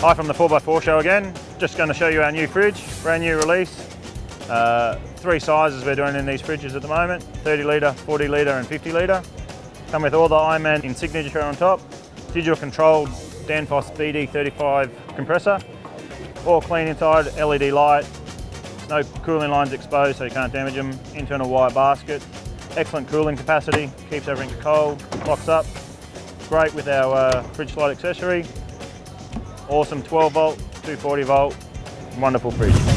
Hi from the 4x4 show again. Just going to show you our new fridge, brand new release. 3 sizes we're doing in these fridges at the moment, 30 litre, 40 litre and 50 litre. Come with all the Ironman in signature on top, digital controlled Danfoss BD35 compressor, all clean inside, LED light, no cooling lines exposed so you can't damage them, internal wire basket, excellent cooling capacity, keeps everything cold, locks up, great with our fridge slide accessory, awesome 12 volt, 240 volt, wonderful fridge.